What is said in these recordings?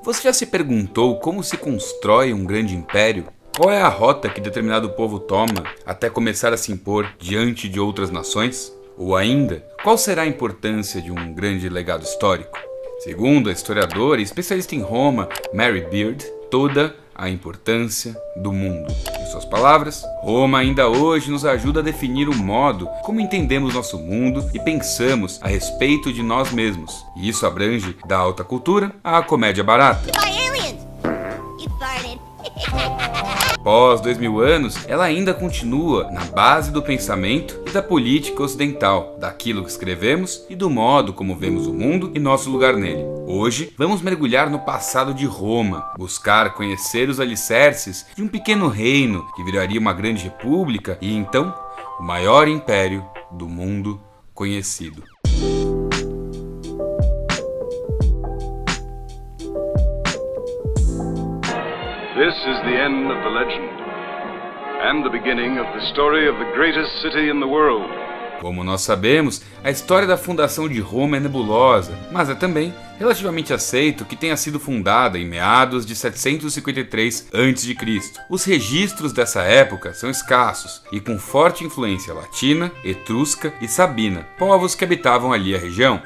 Você já se perguntou como se constrói um grande império? Qual é a rota que determinado povo toma até começar a se impor diante de outras nações? Ou ainda, qual será a importância de um grande legado histórico? Segundo a historiadora e especialista em Roma, Mary Beard, toda a importância do mundo. Em suas palavras, Roma ainda hoje nos ajuda a definir o modo como entendemos nosso mundo e pensamos a respeito de nós mesmos. E isso abrange da alta cultura à comédia barata. Após 2000 anos, ela ainda continua na base do pensamento e da política ocidental, daquilo que escrevemos e do modo como vemos o mundo e nosso lugar nele. Hoje, vamos mergulhar no passado de Roma, buscar conhecer os alicerces de um pequeno reino que viraria uma grande república e então, o maior império do mundo conhecido. This is the end of the legend, and the beginning of the story of the greatest city in the world. Como nós sabemos, a história da fundação de Roma é nebulosa, mas é também relativamente aceito que tenha sido fundada em meados de 753 a.C. Os registros dessa época são escassos e com forte influência latina, etrusca e sabina, povos que habitavam ali a região.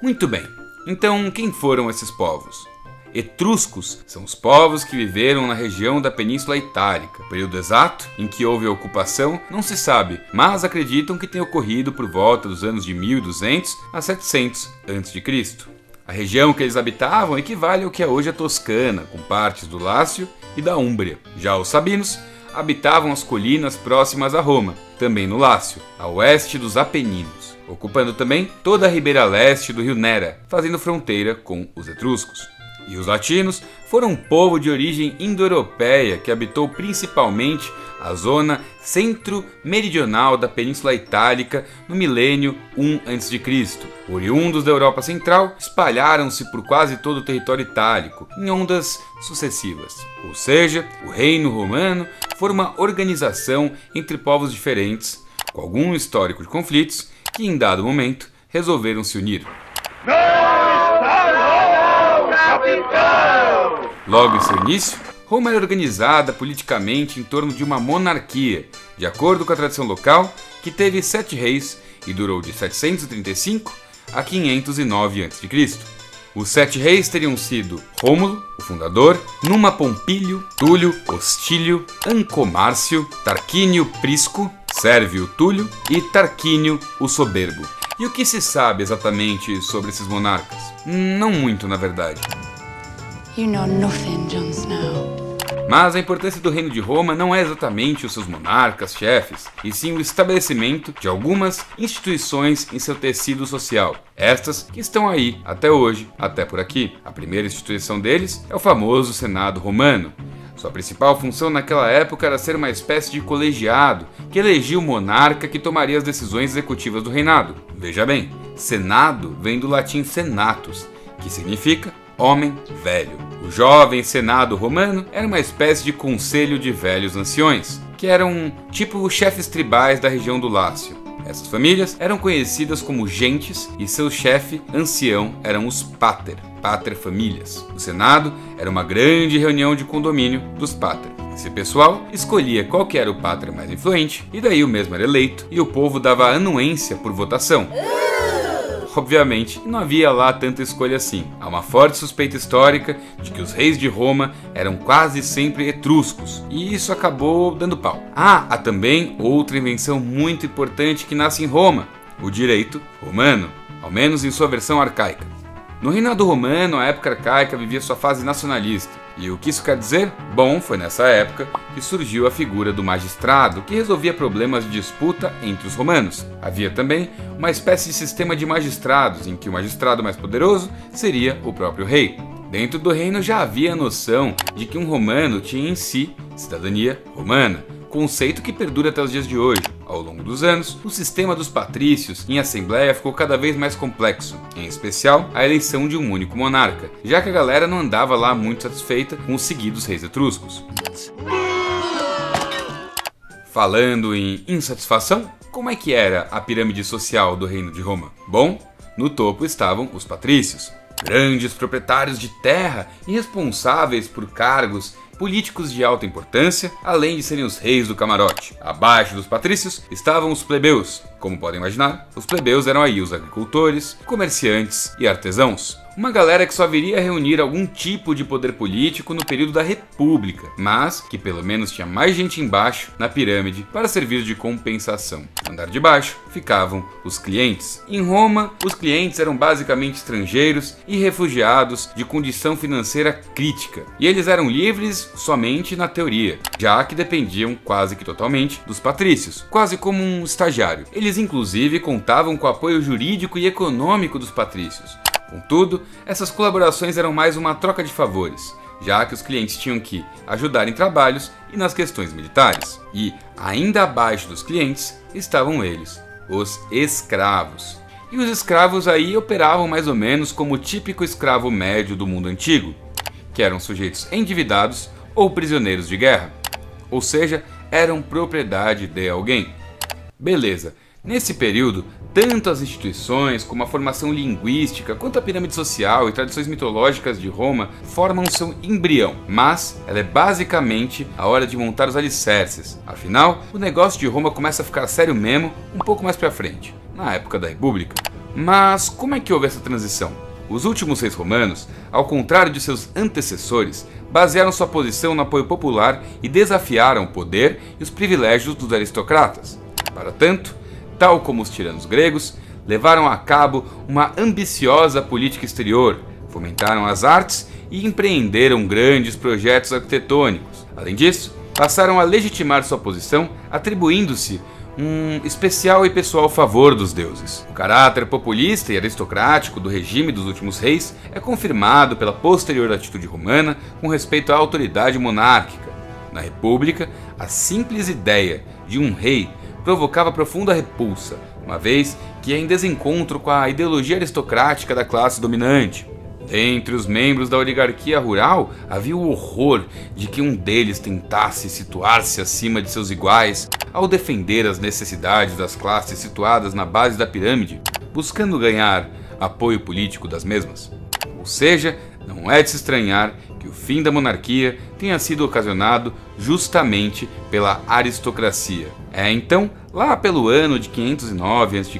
Muito bem, então quem foram esses povos? Etruscos são os povos que viveram na região da Península Itálica. O período exato em que houve a ocupação não se sabe, mas acreditam que tenha ocorrido por volta dos anos de 1200 a 700 a.C. A região que eles habitavam equivale ao que é hoje a Toscana, com partes do Lácio e da Úmbria. Já os sabinos habitavam as colinas próximas a Roma, também no Lácio, a oeste dos Apeninos, ocupando também toda a ribeira leste do rio Nera, fazendo fronteira com os etruscos. E os latinos foram um povo de origem indo-europeia que habitou principalmente a zona centro-meridional da Península Itálica no milênio I a.C. Oriundos da Europa Central, espalharam-se por quase todo o território itálico, em ondas sucessivas. Ou seja, o Reino Romano foi uma organização entre povos diferentes, com algum histórico de conflitos, que em dado momento resolveram se unir. Logo em seu início, Roma era organizada politicamente em torno de uma monarquia, de acordo com a tradição local, que teve 7 reis e durou de 735 a 509 a.C. Os 7 reis teriam sido Rômulo, o fundador, Numa Pompílio, Túlio, Hostílio, Ancomárcio, Tarquínio Prisco, Sérvio Túlio e Tarquínio o Soberbo. E o que se sabe exatamente sobre esses monarcas? Não muito, na verdade. You know nothing, Jon Snow. Mas a importância do Reino de Roma não é exatamente os seus monarcas, chefes, e sim o estabelecimento de algumas instituições em seu tecido social. Estas que estão aí até hoje, até por aqui. A primeira instituição deles é o famoso Senado Romano. Sua principal função naquela época era ser uma espécie de colegiado que elegia o monarca que tomaria as decisões executivas do reinado. Veja bem, Senado vem do latim senatus, que significa homem velho. O jovem Senado romano era uma espécie de conselho de velhos anciões, que eram tipo chefes tribais da região do Lácio. Essas famílias eram conhecidas como gentes e seu chefe ancião eram os pater famílias. O Senado era uma grande reunião de condomínio dos pater. Esse pessoal escolhia qual que era o pater mais influente e daí o mesmo era eleito e o povo dava anuência por votação. Obviamente, não havia lá tanta escolha assim. Há uma forte suspeita histórica de que os reis de Roma eram quase sempre etruscos, e isso acabou dando pau. Há também outra invenção muito importante que nasce em Roma, o direito romano, ao menos em sua versão arcaica. No reinado romano, a época arcaica vivia sua fase nacionalista. E o que isso quer dizer? Bom, foi nessa época que surgiu a figura do magistrado, que resolvia problemas de disputa entre os romanos. Havia também uma espécie de sistema de magistrados, em que o magistrado mais poderoso seria o próprio rei. Dentro do reino já havia a noção de que um romano tinha em si cidadania romana, conceito que perdura até os dias de hoje. Ao longo dos anos, o sistema dos patrícios em assembleia ficou cada vez mais complexo, em especial a eleição de um único monarca, já que a galera não andava lá muito satisfeita com os seguidos reis etruscos. Falando em insatisfação, como é que era a pirâmide social do Reino de Roma? Bom, no topo estavam os patrícios. Grandes proprietários de terra e responsáveis por cargos políticos de alta importância, além de serem os reis do camarote. Abaixo dos patrícios estavam os plebeus. Como podem imaginar, os plebeus eram aí os agricultores, comerciantes e artesãos. Uma galera que só viria a reunir algum tipo de poder político no período da República, mas que pelo menos tinha mais gente embaixo na pirâmide para servir de compensação. No andar de baixo ficavam os clientes. Em Roma, os clientes eram basicamente estrangeiros e refugiados de condição financeira crítica, e eles eram livres somente na teoria, já que dependiam quase que totalmente dos patrícios, quase como um estagiário. Eles inclusive contavam com o apoio jurídico e econômico dos patrícios. Contudo, essas colaborações eram mais uma troca de favores, já que os clientes tinham que ajudar em trabalhos e nas questões militares. E, ainda abaixo dos clientes, estavam eles, os escravos. E os escravos aí operavam mais ou menos como o típico escravo médio do mundo antigo, que eram sujeitos endividados ou prisioneiros de guerra, ou seja, eram propriedade de alguém. Beleza. Nesse período, tanto as instituições como a formação linguística, quanto a pirâmide social e tradições mitológicas de Roma formam seu embrião, mas ela é basicamente a hora de montar os alicerces. Afinal, o negócio de Roma começa a ficar sério mesmo um pouco mais pra frente, na época da República. Mas como é que houve essa transição? Os últimos reis romanos, ao contrário de seus antecessores, basearam sua posição no apoio popular e desafiaram o poder e os privilégios dos aristocratas. Para tanto, tal como os tiranos gregos, levaram a cabo uma ambiciosa política exterior, fomentaram as artes e empreenderam grandes projetos arquitetônicos. Além disso, passaram a legitimar sua posição, atribuindo-se um especial e pessoal favor dos deuses. O caráter populista e aristocrático do regime dos últimos reis é confirmado pela posterior atitude romana com respeito à autoridade monárquica. Na República, a simples ideia de um rei provocava profunda repulsa, uma vez que é em desencontro com a ideologia aristocrática da classe dominante. Entre os membros da oligarquia rural havia o horror de que um deles tentasse situar-se acima de seus iguais ao defender as necessidades das classes situadas na base da pirâmide, buscando ganhar apoio político das mesmas. Ou seja, não é de se estranhar que o fim da monarquia tenha sido ocasionado justamente pela aristocracia. É então, lá pelo ano de 509 a.C.,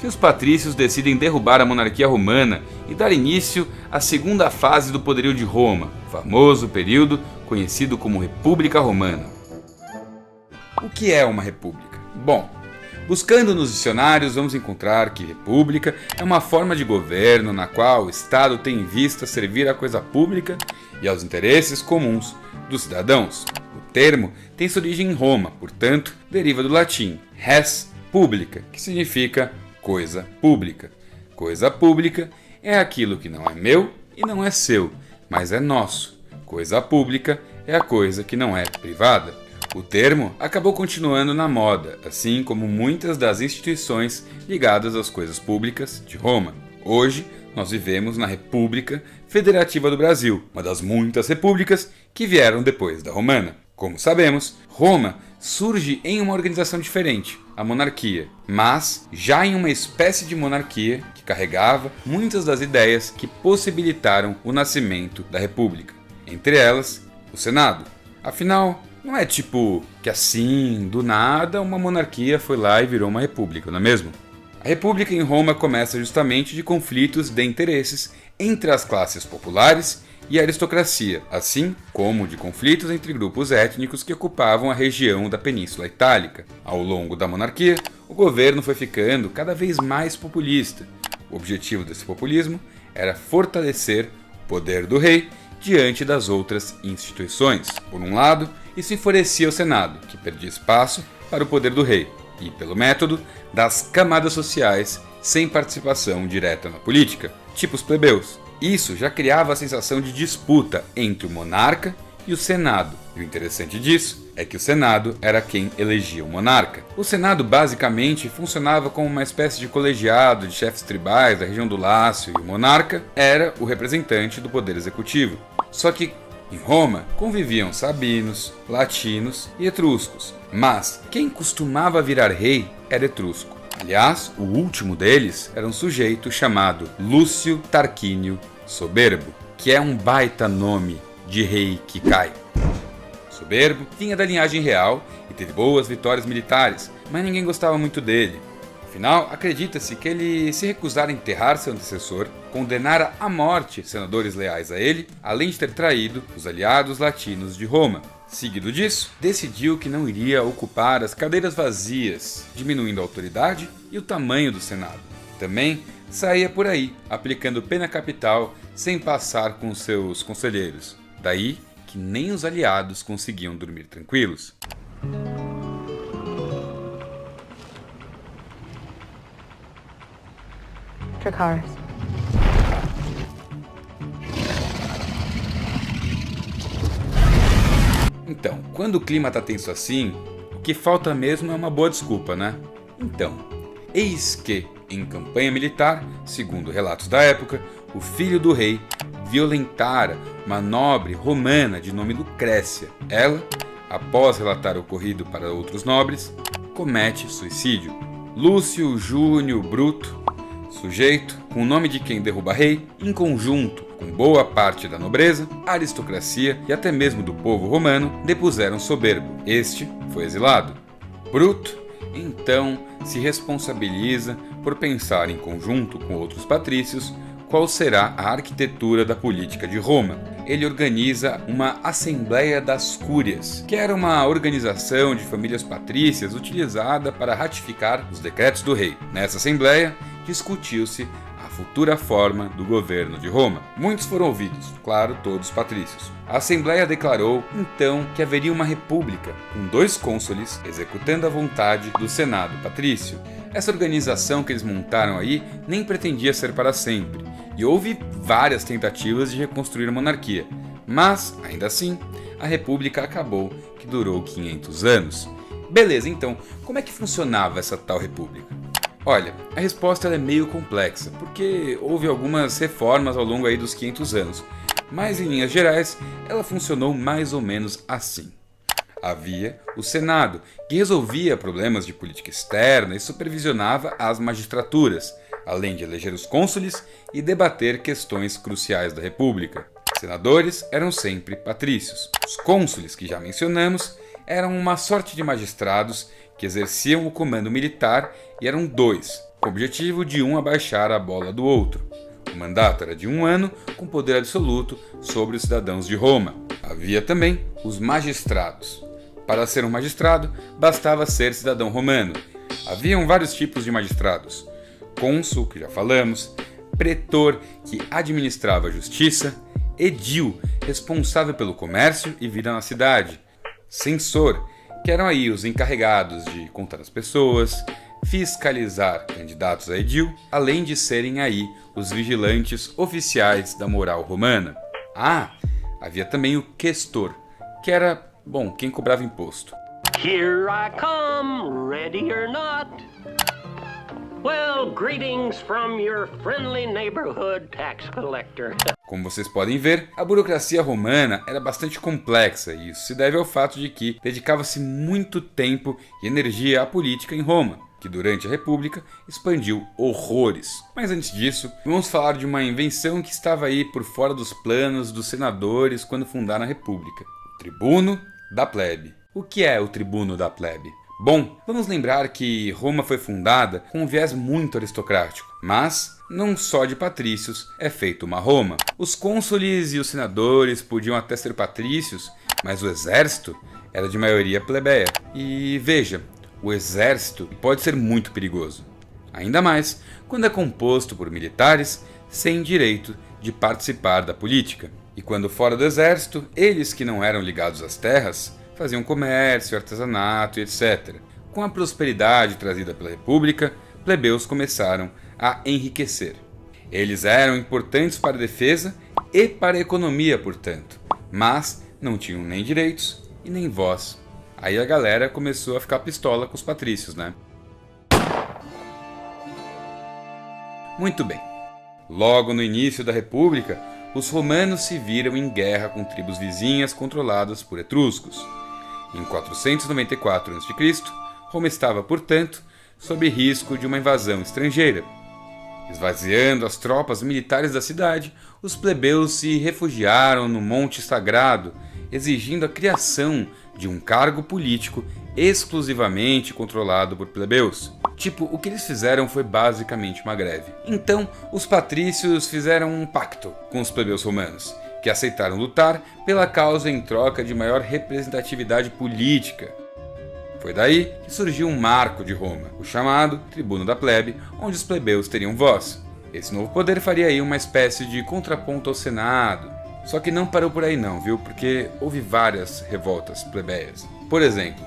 que os patrícios decidem derrubar a monarquia romana e dar início à segunda fase do poderio de Roma, o famoso período conhecido como República Romana. O que é uma república? Bom, buscando nos dicionários, vamos encontrar que república é uma forma de governo na qual o Estado tem em vista servir à coisa pública e aos interesses comuns dos cidadãos. O termo tem sua origem em Roma, portanto, deriva do latim res publica, que significa coisa pública. Coisa pública é aquilo que não é meu e não é seu, mas é nosso. Coisa pública é a coisa que não é privada. O termo acabou continuando na moda, assim como muitas das instituições ligadas às coisas públicas de Roma. Hoje, nós vivemos na República Federativa do Brasil, uma das muitas repúblicas que vieram depois da romana. Como sabemos, Roma surge em uma organização diferente, a monarquia, mas já em uma espécie de monarquia que carregava muitas das ideias que possibilitaram o nascimento da República. Entre elas, o Senado. Afinal, não é tipo que assim, do nada, uma monarquia foi lá e virou uma república, não é mesmo? A república em Roma começa justamente de conflitos de interesses entre as classes populares e a aristocracia, assim como de conflitos entre grupos étnicos que ocupavam a região da Península Itálica. Ao longo da monarquia, o governo foi ficando cada vez mais populista. O objetivo desse populismo era fortalecer o poder do rei diante das outras instituições. Por um lado, isso enfurecia o Senado, que perdia espaço para o poder do rei, e pelo método das camadas sociais sem participação direta na política, tipo os plebeus. Isso já criava a sensação de disputa entre o monarca e o Senado. E o interessante disso é que o Senado era quem elegia o monarca. O Senado basicamente funcionava como uma espécie de colegiado de chefes tribais da região do Lácio, e o monarca era o representante do poder executivo. Só que em Roma conviviam sabinos, latinos e etruscos, mas quem costumava virar rei era etrusco. Aliás, o último deles era um sujeito chamado Lúcio Tarquínio Soberbo, que é um baita nome de rei que cai. Soberbo vinha da linhagem real e teve boas vitórias militares, mas ninguém gostava muito dele. Afinal, acredita-se que ele se recusara a enterrar seu antecessor, condenara à morte senadores leais a ele, além de ter traído os aliados latinos de Roma. Seguido disso, decidiu que não iria ocupar as cadeiras vazias, diminuindo a autoridade e o tamanho do Senado. Também saía por aí, aplicando pena capital sem passar com seus conselheiros. Daí que nem os aliados conseguiam dormir tranquilos. Dracarys. Então, quando o clima tá tenso assim, o que falta mesmo é uma boa desculpa, né? Então, eis que, em campanha militar, segundo relatos da época, o filho do rei violentara uma nobre romana de nome Lucrécia. Ela, após relatar o ocorrido para outros nobres, comete suicídio. Lúcio Júnior Bruto, sujeito com o nome de quem derruba rei, em conjunto com boa parte da nobreza, aristocracia e até mesmo do povo romano, depuseram Soberbo. Este foi exilado. Bruto, então, se responsabiliza por pensar em conjunto com outros patrícios qual será a arquitetura da política de Roma. Ele organiza uma Assembleia das Cúrias, que era uma organização de famílias patrícias utilizada para ratificar os decretos do rei. Nessa Assembleia, discutiu-se a futura forma do governo de Roma. Muitos foram ouvidos, claro, todos patrícios. A Assembleia declarou, então, que haveria uma república, com 2 cônsules executando a vontade do Senado patrício. Essa organização que eles montaram aí nem pretendia ser para sempre, e houve várias tentativas de reconstruir a monarquia, mas, ainda assim, a república acabou, que durou 500 anos. Beleza, então, como é que funcionava essa tal república? Olha, a resposta é meio complexa, porque houve algumas reformas ao longo aí dos 500 anos, mas em linhas gerais, ela funcionou mais ou menos assim. Havia o Senado, que resolvia problemas de política externa e supervisionava as magistraturas, além de eleger os cônsules e debater questões cruciais da República. Senadores eram sempre patrícios. Os cônsules, que já mencionamos, eram uma sorte de magistrados que exerciam o comando militar e eram 2, com o objetivo de um abaixar a bola do outro. O mandato era de 1 ano, com poder absoluto sobre os cidadãos de Roma. Havia também os magistrados. Para ser um magistrado, bastava ser cidadão romano. Haviam vários tipos de magistrados. Cônsul, que já falamos, pretor, que administrava a justiça, edil, responsável pelo comércio e vida na cidade, censor, que eram aí os encarregados de contar as pessoas, fiscalizar candidatos a edil, além de serem aí os vigilantes oficiais da moral romana. Havia também o questor, que era, quem cobrava imposto. Here I come, ready or not. Well, greetings from your friendly neighborhood tax collector. Como vocês podem ver, a burocracia romana era bastante complexa e isso se deve ao fato de que dedicava-se muito tempo e energia à política em Roma, que durante a República expandiu horrores. Mas antes disso, vamos falar de uma invenção que estava aí por fora dos planos dos senadores quando fundaram a República: o tribuno da plebe. O que é o tribuno da plebe? Bom, vamos lembrar que Roma foi fundada com um viés muito aristocrático, mas não só de patrícios é feita uma Roma. Os cônsules e os senadores podiam até ser patrícios, mas o exército era de maioria plebeia. E veja, o exército pode ser muito perigoso, ainda mais quando é composto por militares sem direito de participar da política. E quando fora do exército, eles que não eram ligados às terras faziam comércio, artesanato e etc. Com a prosperidade trazida pela República, plebeus começaram a enriquecer. Eles eram importantes para a defesa e para a economia, portanto, mas não tinham nem direitos e nem voz. Aí a galera começou a ficar pistola com os patrícios, né? Muito bem. Logo no início da República, os romanos se viram em guerra com tribos vizinhas controladas por etruscos. Em 494 a.C., Roma estava, portanto, sob risco de uma invasão estrangeira. Esvaziando as tropas militares da cidade, os plebeus se refugiaram no Monte Sagrado, exigindo a criação de um cargo político exclusivamente controlado por plebeus. O que eles fizeram foi basicamente uma greve. Então, os patrícios fizeram um pacto com os plebeus romanos, que aceitaram lutar pela causa em troca de maior representatividade política. Foi daí que surgiu um marco de Roma, o chamado Tribuno da Plebe, onde os plebeus teriam voz. Esse novo poder faria aí uma espécie de contraponto ao Senado. Só que não parou por aí não, viu? Porque houve várias revoltas plebeias. Por exemplo,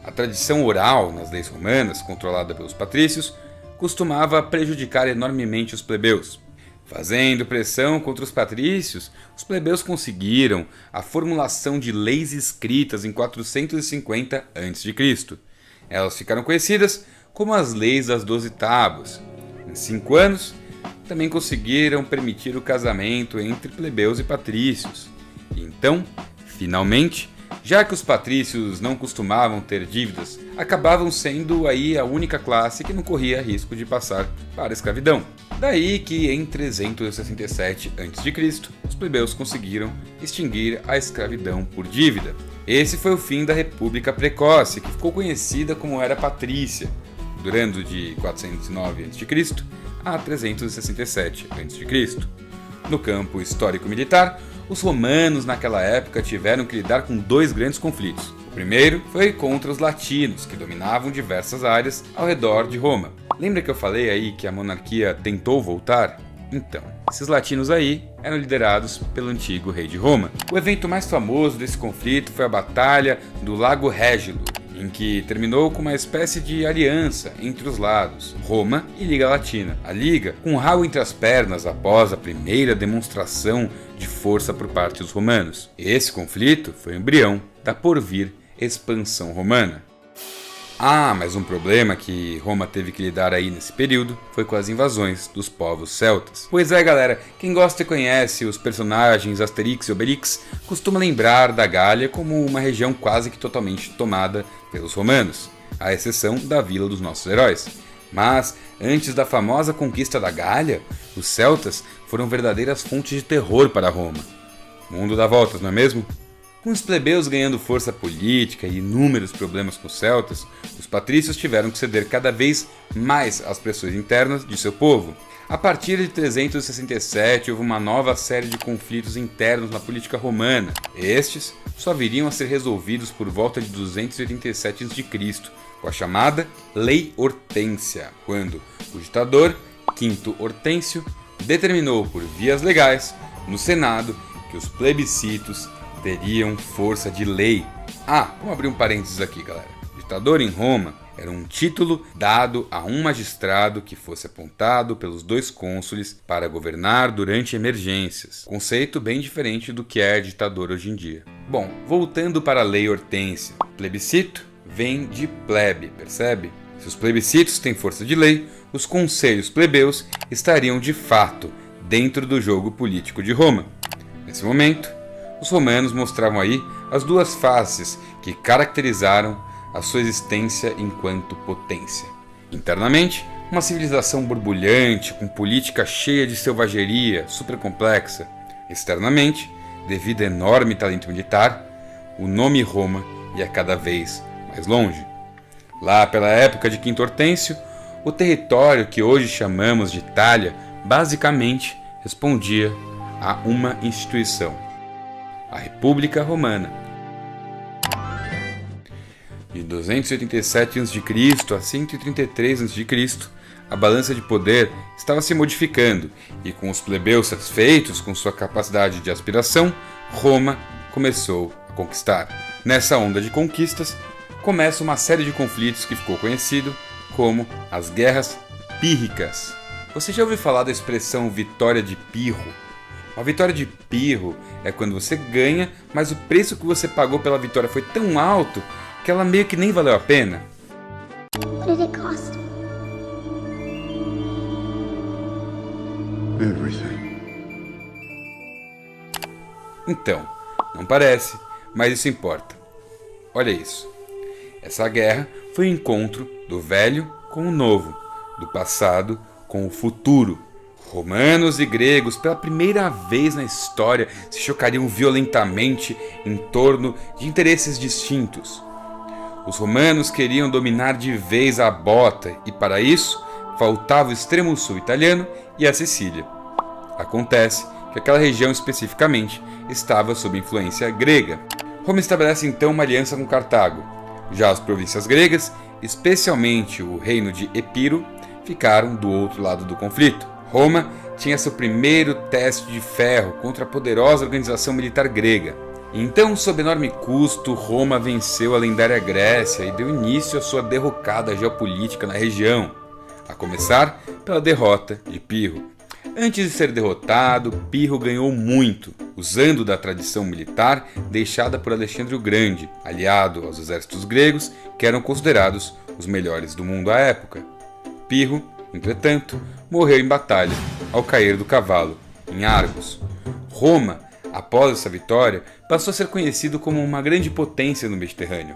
a tradição oral nas leis romanas, controlada pelos patrícios, costumava prejudicar enormemente os plebeus. Fazendo pressão contra os patrícios, os plebeus conseguiram a formulação de leis escritas em 450 a.C. Elas ficaram conhecidas como as Leis das 12 Tábuas. Em 5 anos, também conseguiram permitir o casamento entre plebeus e patrícios. E então, finalmente, já que os patrícios não costumavam ter dívidas, acabavam sendo aí a única classe que não corria risco de passar para a escravidão. Daí que em 367 a.C., os plebeus conseguiram extinguir a escravidão por dívida. Esse foi o fim da República Precoce, que ficou conhecida como Era Patrícia, durando de 409 a.C. a 367 a.C. No campo histórico-militar, os romanos naquela época tiveram que lidar com 2 grandes conflitos. O primeiro foi contra os latinos, que dominavam diversas áreas ao redor de Roma. Lembra que eu falei aí que a monarquia tentou voltar? Então, esses latinos aí eram liderados pelo antigo rei de Roma. O evento mais famoso desse conflito foi a Batalha do Lago Regilo, em que terminou com uma espécie de aliança entre os lados, Roma e Liga Latina. A Liga, com o rabo entre as pernas após a primeira demonstração de força por parte dos romanos. Esse conflito foi o embrião da por vir expansão romana. Mas um problema que Roma teve que lidar aí nesse período foi com as invasões dos povos celtas. Pois é, galera, quem gosta e conhece os personagens Asterix e Obelix costuma lembrar da Gália como uma região quase que totalmente tomada pelos romanos, à exceção da vila dos nossos heróis. Mas, antes da famosa conquista da Gália, os celtas foram verdadeiras fontes de terror para Roma. Mundo dá voltas, não é mesmo? Com os plebeus ganhando força política e inúmeros problemas com os celtas, os patrícios tiveram que ceder cada vez mais às pressões internas de seu povo. A partir de 367 houve uma nova série de conflitos internos na política romana. Estes só viriam a ser resolvidos por volta de 287 a.C., com a chamada Lei Hortência, quando o ditador Quinto Hortêncio determinou por vias legais no Senado que os plebiscitos teriam força de lei. Vamos abrir um parênteses aqui, galera. Ditador em Roma era um título dado a um magistrado que fosse apontado pelos 2 cônsules para governar durante emergências. Conceito bem diferente do que é ditador hoje em dia. Bom, voltando para a Lei Hortência. Plebiscito vem de plebe, percebe? Se os plebiscitos têm força de lei, os conselhos plebeus estariam de fato dentro do jogo político de Roma. Nesse momento, os romanos mostravam aí as 2 faces que caracterizaram a sua existência enquanto potência. Internamente, uma civilização borbulhante, com política cheia de selvageria, super complexa. Externamente, devido a enorme talento militar, o nome Roma ia cada vez mais longe. Lá pela época de Quinto Hortêncio, o território que hoje chamamos de Itália basicamente respondia a uma instituição: a República Romana. De 287 a.C. a 133 a.C., a balança de poder estava se modificando e, com os plebeus satisfeitos com sua capacidade de aspiração, Roma começou a conquistar. Nessa onda de conquistas, começa uma série de conflitos que ficou conhecido como as Guerras Pírricas. Você já ouviu falar da expressão vitória de Pirro? Uma vitória de Pirro é quando você ganha, mas o preço que você pagou pela vitória foi tão alto que ela meio que nem valeu a pena. What did it cost? Everything. Então, não parece, mas isso importa. Olha isso. Essa guerra foi o encontro do velho com com o novo, do passado com o futuro. Romanos e gregos, pela primeira vez na história, se chocariam violentamente em torno de interesses distintos. Os romanos queriam dominar de vez a bota e, para isso, faltava o extremo sul italiano e a Sicília. Acontece que aquela região especificamente estava sob influência grega. Roma estabelece então uma aliança com Cartago. Já as províncias gregas, especialmente o reino de Epiro, ficaram do outro lado do conflito. Roma tinha seu primeiro teste de ferro contra a poderosa organização militar grega. Então, sob enorme custo, Roma venceu a lendária Grécia e deu início à sua derrocada geopolítica na região, a começar pela derrota de Pirro. Antes de ser derrotado, Pirro ganhou muito, usando da tradição militar deixada por Alexandre o Grande, aliado aos exércitos gregos, que eram considerados os melhores do mundo à época. Pirro, entretanto, morreu em batalha, ao cair do cavalo, em Argos. Roma, após essa vitória, passou a ser conhecido como uma grande potência no Mediterrâneo.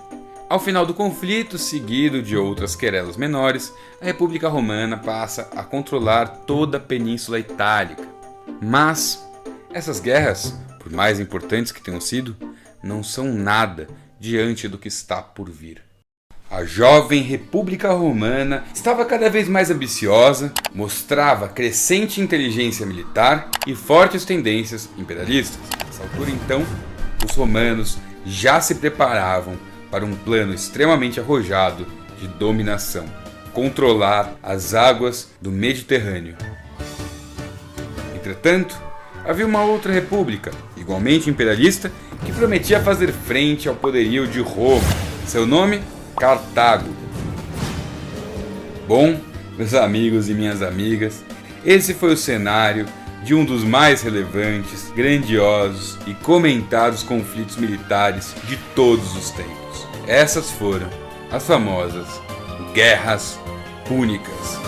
Ao final do conflito, seguido de outras querelas menores, a República Romana passa a controlar toda a Península Itálica. Mas essas guerras, por mais importantes que tenham sido, não são nada diante do que está por vir. A jovem República Romana estava cada vez mais ambiciosa, mostrava crescente inteligência militar e fortes tendências imperialistas. Nessa altura, então, os romanos já se preparavam para um plano extremamente arrojado de dominação: controlar as águas do Mediterrâneo. Entretanto, havia uma outra república, igualmente imperialista, que prometia fazer frente ao poderio de Roma. Seu nome? Cartago. Bom, meus amigos e minhas amigas, esse foi o cenário de um dos mais relevantes, grandiosos e comentados conflitos militares de todos os tempos. Essas foram as famosas Guerras Púnicas.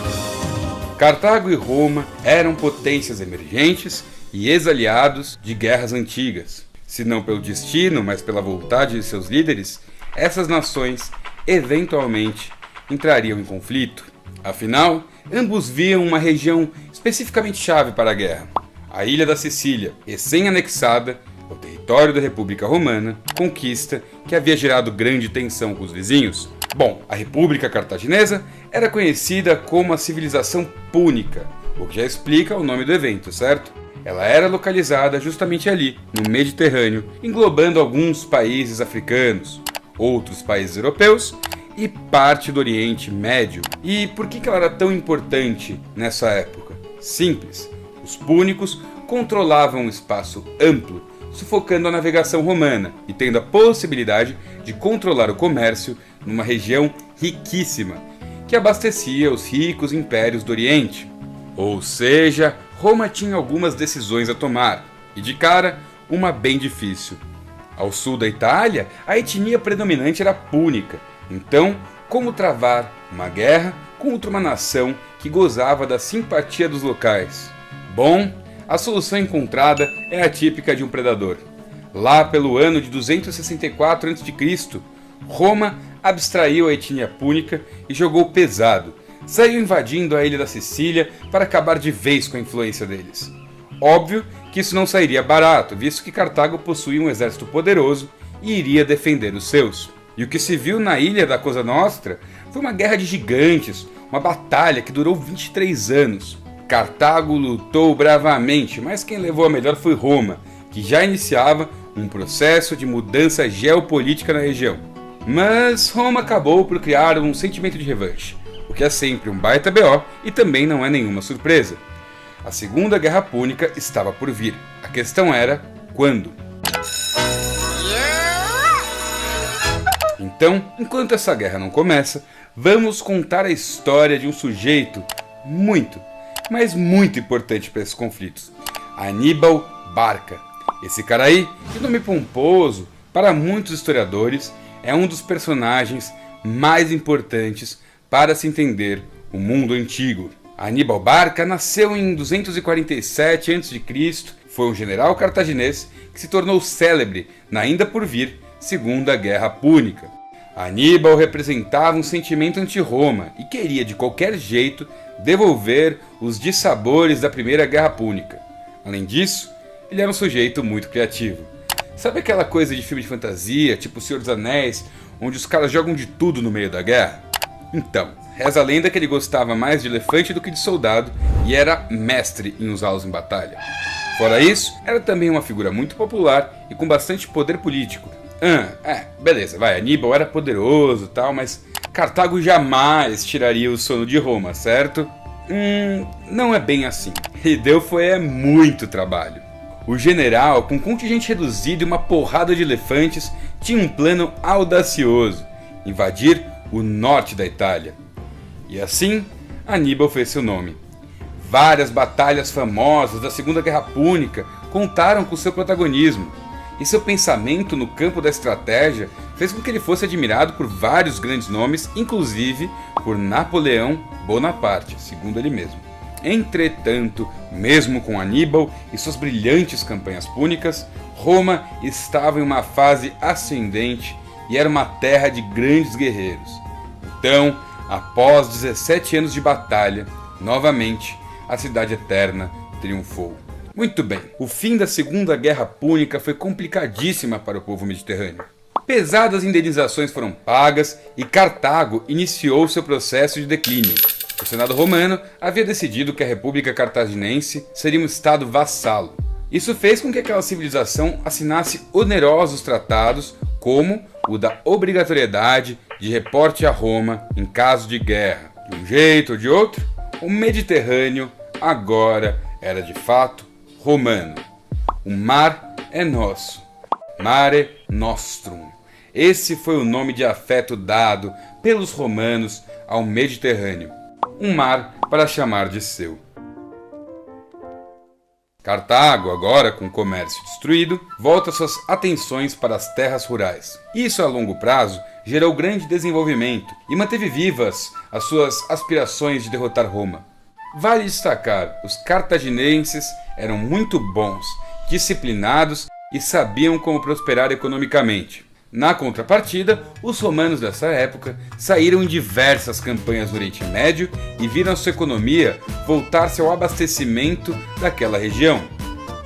Cartago e Roma eram potências emergentes e ex-aliados de guerras antigas. Se não pelo destino, mas pela vontade de seus líderes, essas nações eventualmente entrariam em conflito. Afinal, ambos viam uma região especificamente chave para a guerra: a ilha da Sicília, recém-anexada ao território da República Romana, conquista que havia gerado grande tensão com os vizinhos. Bom, a República Cartaginesa era conhecida como a civilização púnica, o que já explica o nome do evento, certo? Ela era localizada justamente ali, no Mediterrâneo, englobando alguns países africanos, outros países europeus e parte do Oriente Médio. E por que ela era tão importante nessa época? Simples: os púnicos controlavam um espaço amplo, sufocando a navegação romana e tendo a possibilidade de controlar o comércio numa região riquíssima, que abastecia os ricos impérios do Oriente. Ou seja, Roma tinha algumas decisões a tomar, e de cara, uma bem difícil. Ao sul da Itália, a etnia predominante era púnica. Então, como travar uma guerra contra uma nação que gozava da simpatia dos locais? Bom, a solução encontrada é a típica de um predador. Lá pelo ano de 264 a.C., Roma abstraiu a etnia púnica e jogou pesado. Saiu invadindo a ilha da Sicília para acabar de vez com a influência deles. Óbvio que isso não sairia barato, visto que Cartago possuía um exército poderoso e iria defender os seus. E o que se viu na ilha da Cosa Nostra foi uma guerra de gigantes, uma batalha que durou 23 anos. Cartago lutou bravamente, mas quem levou a melhor foi Roma, que já iniciava um processo de mudança geopolítica na região. Mas Roma acabou por criar um sentimento de revanche, o que é sempre um baita BO e também não é nenhuma surpresa. A Segunda Guerra Púnica estava por vir. A questão era quando. Então, enquanto essa guerra não começa, vamos contar a história de um sujeito muito, mas muito importante para esses conflitos: Aníbal Barca. Esse cara aí, de nome pomposo para muitos historiadores, é um dos personagens mais importantes para se entender o mundo antigo. Aníbal Barca nasceu em 247 a.C., foi um general cartaginês que se tornou célebre na ainda por vir Segunda Guerra Púnica. Aníbal representava um sentimento anti-Roma e queria de qualquer jeito devolver os dissabores da Primeira Guerra Púnica. Além disso, ele era um sujeito muito criativo. Sabe aquela coisa de filme de fantasia, tipo O Senhor dos Anéis, onde os caras jogam de tudo no meio da guerra? Então, reza a lenda que ele gostava mais de elefante do que de soldado e era mestre em usá-los em batalha. Fora isso, era também uma figura muito popular e com bastante poder político. Beleza, Aníbal era poderoso e tal, mas Cartago jamais tiraria o sono de Roma, certo? Não é bem assim. Ele deu muito trabalho. O general, com um contingente reduzido e uma porrada de elefantes, tinha um plano audacioso: invadir o norte da Itália. E assim, Aníbal fez seu nome. Várias batalhas famosas da Segunda Guerra Púnica contaram com seu protagonismo, e seu pensamento no campo da estratégia fez com que ele fosse admirado por vários grandes nomes, inclusive por Napoleão Bonaparte, segundo ele mesmo. Entretanto, mesmo com Aníbal e suas brilhantes campanhas púnicas, Roma estava em uma fase ascendente e era uma terra de grandes guerreiros. Então, após 17 anos de batalha, novamente, a Cidade Eterna triunfou. Muito bem, o fim da Segunda Guerra Púnica foi complicadíssima para o povo mediterrâneo. Pesadas indenizações foram pagas e Cartago iniciou seu processo de declínio. O Senado romano havia decidido que a República Cartaginense seria um estado vassalo. Isso fez com que aquela civilização assinasse onerosos tratados, como o da obrigatoriedade de reporte a Roma em caso de guerra. De um jeito ou de outro, o Mediterrâneo agora era de fato romano. O mar é nosso. Mare Nostrum. Esse foi o nome de afeto dado pelos romanos ao Mediterrâneo. Um mar para chamar de seu. Cartago, agora com o comércio destruído, volta suas atenções para as terras rurais. Isso a longo prazo gerou grande desenvolvimento e manteve vivas as suas aspirações de derrotar Roma. Vale destacar, os cartaginenses eram muito bons, disciplinados e sabiam como prosperar economicamente. Na contrapartida, os romanos dessa época saíram em diversas campanhas no Oriente Médio e viram sua economia voltar-se ao abastecimento daquela região.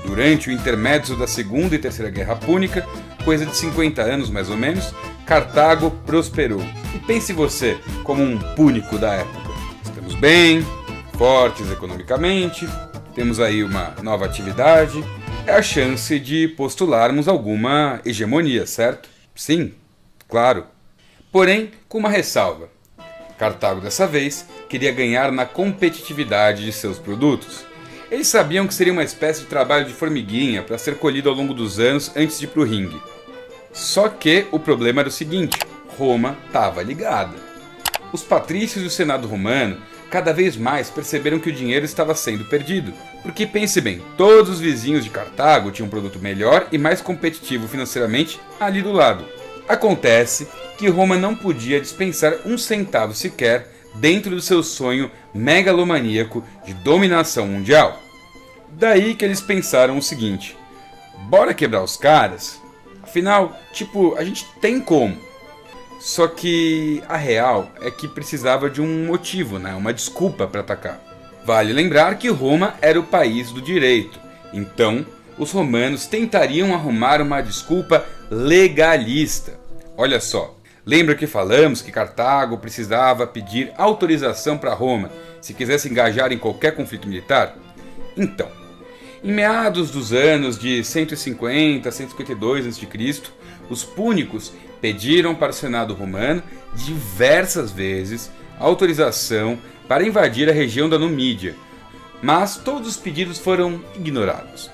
Durante o intermédio da Segunda e Terceira Guerra Púnica, coisa de 50 anos mais ou menos, Cartago prosperou. E pense você como um púnico da época. Estamos bem, fortes economicamente, temos aí uma nova atividade, é a chance de postularmos alguma hegemonia, certo? Sim, claro. Porém, com uma ressalva. Cartago dessa vez queria ganhar na competitividade de seus produtos. Eles sabiam que seria uma espécie de trabalho de formiguinha para ser colhido ao longo dos anos antes de ir para o ringue. Só que o problema era o seguinte: Roma estava ligada. Os patrícios e o Senado romano cada vez mais perceberam que o dinheiro estava sendo perdido. Porque pense bem, todos os vizinhos de Cartago tinham um produto melhor e mais competitivo financeiramente ali do lado. Acontece que Roma não podia dispensar um centavo sequer dentro do seu sonho megalomaníaco de dominação mundial. Daí que eles pensaram o seguinte: bora quebrar os caras? Afinal, a gente tem como. Só que a real é que precisava de um motivo, uma desculpa para atacar. Vale lembrar que Roma era o país do direito, então os romanos tentariam arrumar uma desculpa legalista. Olha só, lembra que falamos que Cartago precisava pedir autorização para Roma se quisesse engajar em qualquer conflito militar? Então, em meados dos anos de 150 a 152 a.C., os púnicos pediram para o Senado romano diversas vezes autorização para invadir a região da Numídia, mas todos os pedidos foram ignorados.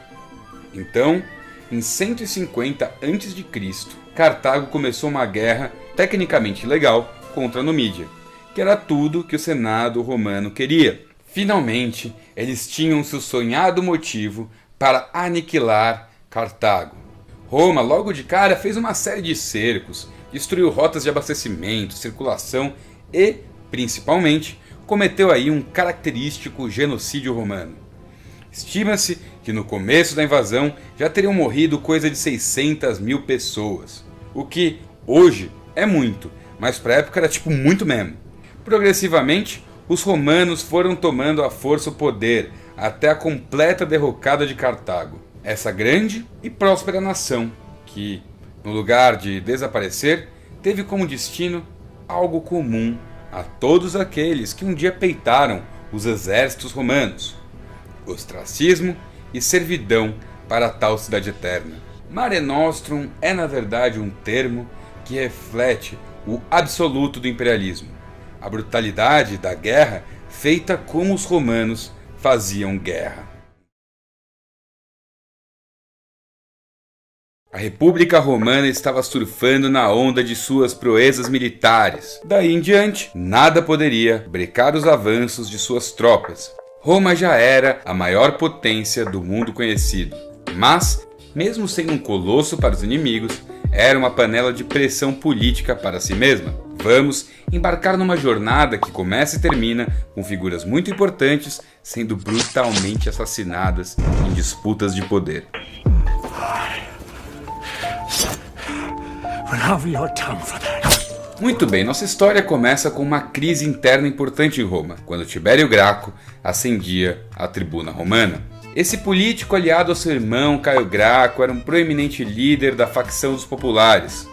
Então, em 150 a.C., Cartago começou uma guerra tecnicamente legal contra a Numídia, que era tudo que o Senado romano queria. Finalmente, eles tinham seu sonhado motivo para aniquilar Cartago. Roma, logo de cara, fez uma série de cercos, destruiu rotas de abastecimento, circulação e, principalmente, cometeu aí um característico genocídio romano. Estima-se que no começo da invasão já teriam morrido coisa de 600 mil pessoas, o que hoje é muito, mas para a época era tipo muito mesmo. Progressivamente, os romanos foram tomando à força o poder até a completa derrocada de Cartago. Essa grande e próspera nação que, no lugar de desaparecer, teve como destino algo comum a todos aqueles que um dia peitaram os exércitos romanos: ostracismo e servidão para a tal cidade eterna. Mare Nostrum é na verdade um termo que reflete o absoluto do imperialismo, a brutalidade da guerra feita como os romanos faziam guerra. A República Romana estava surfando na onda de suas proezas militares. Daí em diante, nada poderia brecar os avanços de suas tropas. Roma já era a maior potência do mundo conhecido. Mas, mesmo sendo um colosso para os inimigos, era uma panela de pressão política para si mesma. Vamos embarcar numa jornada que começa e termina com figuras muito importantes sendo brutalmente assassinadas em disputas de poder. Muito bem, nossa história começa com uma crise interna importante em Roma, quando Tibério Graco ascendia à tribuna romana. Esse político, aliado ao seu irmão Caio Graco, era um proeminente líder da facção dos populares.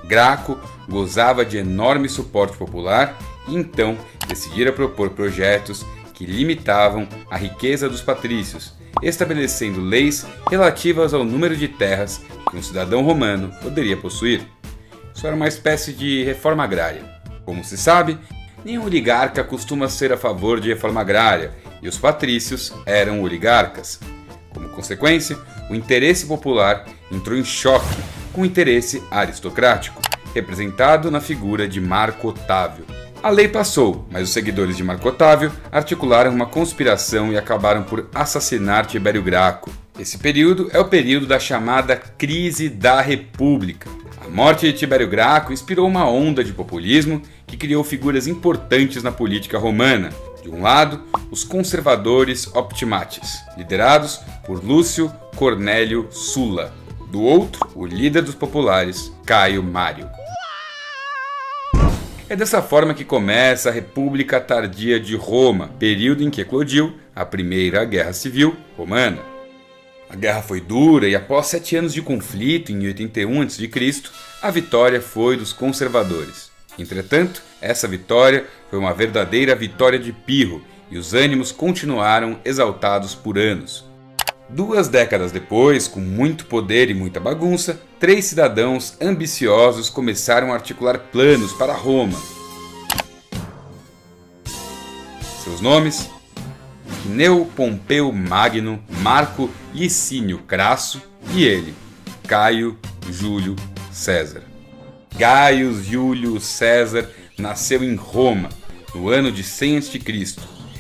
Graco gozava de enorme suporte popular e então decidira propor projetos que limitavam a riqueza dos patrícios, estabelecendo leis relativas ao número de terras que um cidadão romano poderia possuir. Isso era uma espécie de reforma agrária. Como se sabe, nenhum oligarca costuma ser a favor de reforma agrária, e os patrícios eram oligarcas. Como consequência, o interesse popular entrou em choque com o interesse aristocrático, representado na figura de Marco Otávio. A lei passou, mas os seguidores de Marco Otávio articularam uma conspiração e acabaram por assassinar Tibério Graco. Esse período é o período da chamada Crise da República. A morte de Tibério Graco inspirou uma onda de populismo que criou figuras importantes na política romana. De um lado, os conservadores optimates, liderados por Lúcio Cornélio Sulla. Do outro, o líder dos populares, Caio Mário. É dessa forma que começa a República Tardia de Roma, período em que eclodiu a Primeira Guerra Civil Romana. A guerra foi dura e após 7 anos de conflito, em 81 a.C., a vitória foi dos conservadores. Entretanto, essa vitória foi uma verdadeira vitória de Pirro e os ânimos continuaram exaltados por anos. 2 décadas depois, com muito poder e muita bagunça, 3 cidadãos ambiciosos começaram a articular planos para Roma. Seus nomes: Cneo Pompeu Magno, Marco Licínio Crasso e ele, Caio Júlio César. Gaius Júlio César nasceu em Roma, no ano de 100 a.C.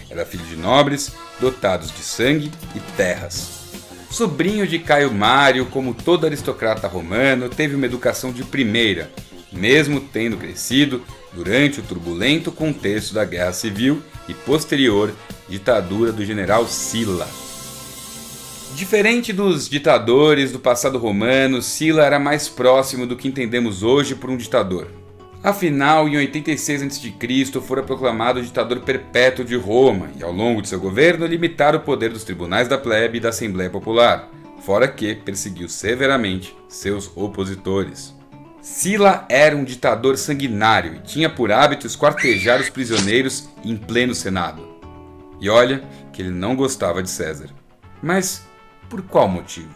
Era filho de nobres, dotados de sangue e terras. Sobrinho de Caio Mário, como todo aristocrata romano, teve uma educação de primeira, mesmo tendo crescido durante o turbulento contexto da Guerra Civil e posterior ditadura do general Sila. Diferente dos ditadores do passado romano, Sila era mais próximo do que entendemos hoje por um ditador. Afinal, em 86 a.C., fora proclamado ditador perpétuo de Roma e, ao longo de seu governo, limitaram o poder dos tribunais da plebe e da Assembleia Popular, fora que perseguiu severamente seus opositores. Sila era um ditador sanguinário e tinha por hábito esquartejar os prisioneiros em pleno Senado. E olha que ele não gostava de César. Mas por qual motivo?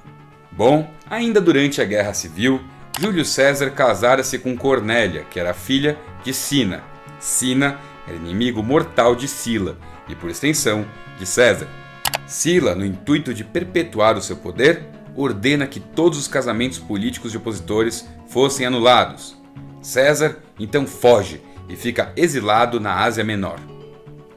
Bom, ainda durante a Guerra Civil, Júlio César casara-se com Cornélia, que era filha de Cinna. Cinna era inimigo mortal de Sila e, por extensão, de César. Sila, no intuito de perpetuar o seu poder, ordena que todos os casamentos políticos de opositores fossem anulados. César então foge e fica exilado na Ásia Menor.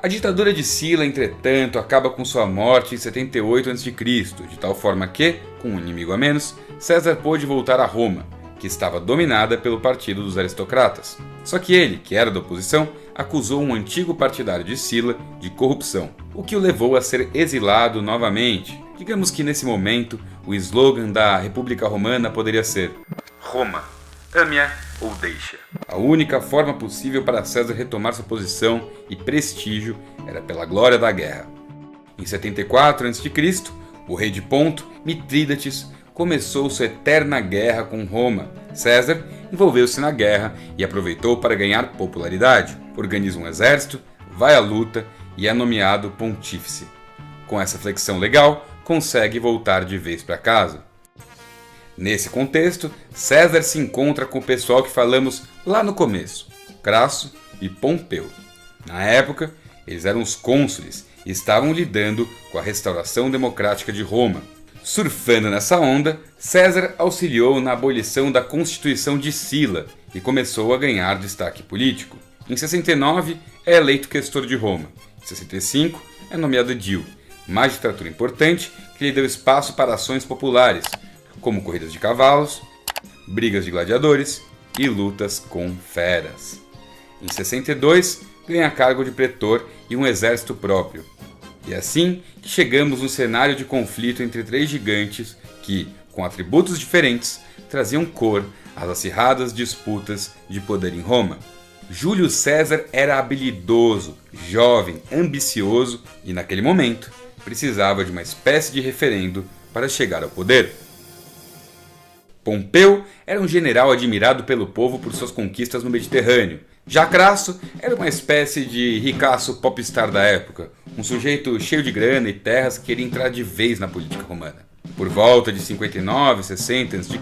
A ditadura de Sila, entretanto, acaba com sua morte em 78 a.C., de tal forma que, com um inimigo a menos, César pôde voltar a Roma, que estava dominada pelo partido dos aristocratas. Só que ele, que era da oposição, acusou um antigo partidário de Sila de corrupção, o que o levou a ser exilado novamente. Digamos que nesse momento, o slogan da República Romana poderia ser: Roma, ame-a ou deixa. A única forma possível para César retomar sua posição e prestígio era pela glória da guerra. Em 74 a.C., o rei de Ponto, Mitrídates, começou sua eterna guerra com Roma. César envolveu-se na guerra e aproveitou para ganhar popularidade. Organiza um exército, vai à luta e é nomeado pontífice. Com essa flexão legal, consegue voltar de vez para casa. Nesse contexto, César se encontra com o pessoal que falamos lá no começo, Crasso e Pompeu. Na época, eles eram os cônsules e estavam lidando com a restauração democrática de Roma. Surfando nessa onda, César auxiliou na abolição da Constituição de Sila e começou a ganhar destaque político. Em 69, é eleito questor de Roma. Em 65, é nomeado edil, magistratura importante que lhe deu espaço para ações populares, como corridas de cavalos, brigas de gladiadores e lutas com feras. Em 62, ganha cargo de pretor e um exército próprio. E é assim que chegamos no cenário de conflito entre três gigantes que, com atributos diferentes, traziam cor às acirradas disputas de poder em Roma. Júlio César era habilidoso, jovem, ambicioso e, naquele momento, precisava de uma espécie de referendo para chegar ao poder. Pompeu era um general admirado pelo povo por suas conquistas no Mediterrâneo. Já Crasso era uma espécie de ricaço popstar da época, um sujeito cheio de grana e terras que queria entrar de vez na política romana. Por volta de 59, 60 a.C.,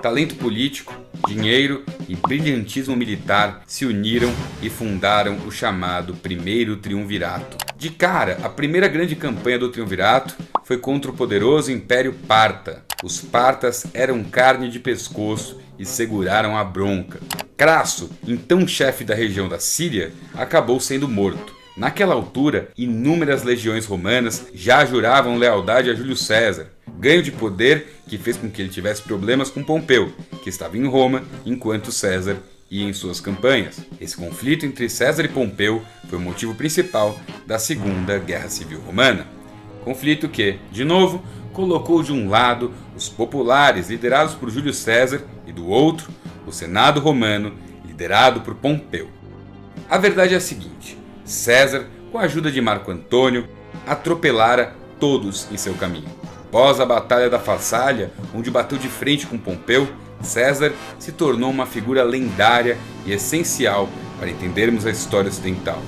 talento político, dinheiro e brilhantismo militar se uniram e fundaram o chamado Primeiro Triunvirato. De cara, a primeira grande campanha do Triunvirato foi contra o poderoso Império Parta. Os partas eram carne de pescoço e seguraram a bronca. Crasso, então chefe da região da Síria, acabou sendo morto. Naquela altura, inúmeras legiões romanas já juravam lealdade a Júlio César, ganho de poder que fez com que ele tivesse problemas com Pompeu, que estava em Roma enquanto César ia em suas campanhas. Esse conflito entre César e Pompeu foi o motivo principal da Segunda Guerra Civil Romana. Conflito que, de novo, colocou de um lado os populares liderados por Júlio César e do outro o Senado romano liderado por Pompeu. A verdade é a seguinte: César, com a ajuda de Marco Antônio, atropelara todos em seu caminho. Após a Batalha da Farsália, onde bateu de frente com Pompeu, César se tornou uma figura lendária e essencial para entendermos a história ocidental.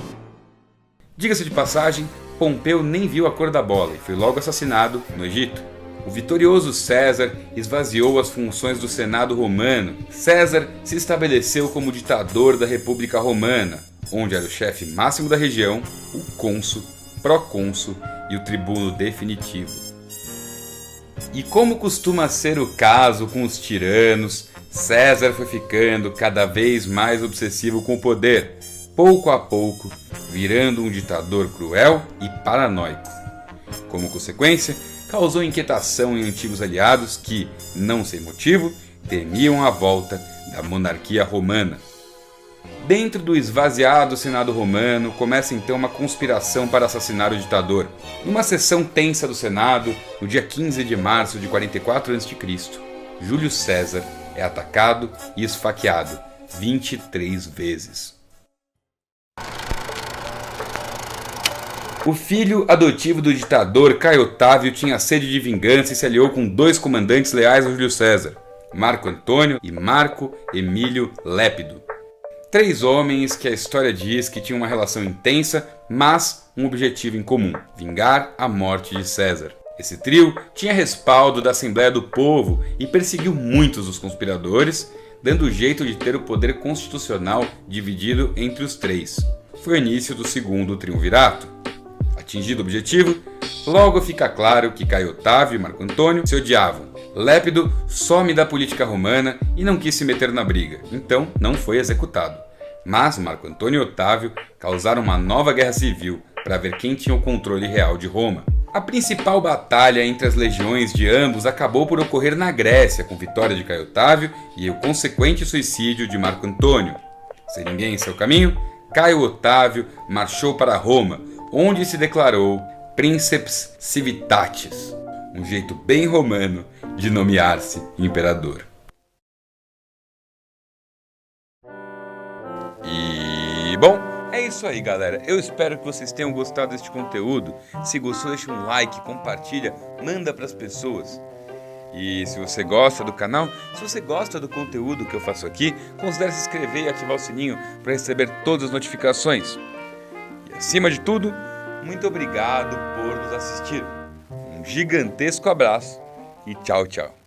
Diga-se de passagem, Pompeu nem viu a cor da bola e foi logo assassinado no Egito. O vitorioso César esvaziou as funções do Senado romano. César se estabeleceu como ditador da República Romana, onde era o chefe máximo da região, o cônsul, procônsul e o tribuno definitivo. E como costuma ser o caso com os tiranos, César foi ficando cada vez mais obsessivo com o poder, pouco a pouco, virando um ditador cruel e paranoico. Como consequência, causou inquietação em antigos aliados que, não sem motivo, temiam a volta da monarquia romana. Dentro do esvaziado Senado romano, começa então uma conspiração para assassinar o ditador. Numa sessão tensa do Senado, no dia 15 de março de 44 a.C., Júlio César é atacado e esfaqueado 23 vezes. O filho adotivo do ditador Caio Otávio tinha sede de vingança e se aliou com dois comandantes leais a Júlio César, Marco Antônio e Marco Emílio Lépido. Três homens que a história diz que tinham uma relação intensa, mas um objetivo em comum: vingar a morte de César. Esse trio tinha respaldo da Assembleia do Povo e perseguiu muitos dos conspiradores, dando o jeito de ter o poder constitucional dividido entre os três. Foi o início do segundo triunvirato. Atingido o objetivo, logo fica claro que Caio Otávio e Marco Antônio se odiavam. Lépido some da política romana e não quis se meter na briga, então não foi executado. Mas Marco Antônio e Otávio causaram uma nova guerra civil para ver quem tinha o controle real de Roma. A principal batalha entre as legiões de ambos acabou por ocorrer na Grécia, com vitória de Caio Otávio e o consequente suicídio de Marco Antônio. Sem ninguém em seu caminho, Caio Otávio marchou para Roma, onde se declarou Princeps Civitatis, um jeito bem romano de nomear-se imperador. E, bom, é isso aí, galera. Eu espero que vocês tenham gostado deste conteúdo. Se gostou, deixa um like, compartilha, manda para as pessoas. E se você gosta do canal, se você gosta do conteúdo que eu faço aqui, considere se inscrever e ativar o sininho para receber todas as notificações. E acima de tudo, muito obrigado por nos assistir. Um gigantesco abraço e tchau, tchau.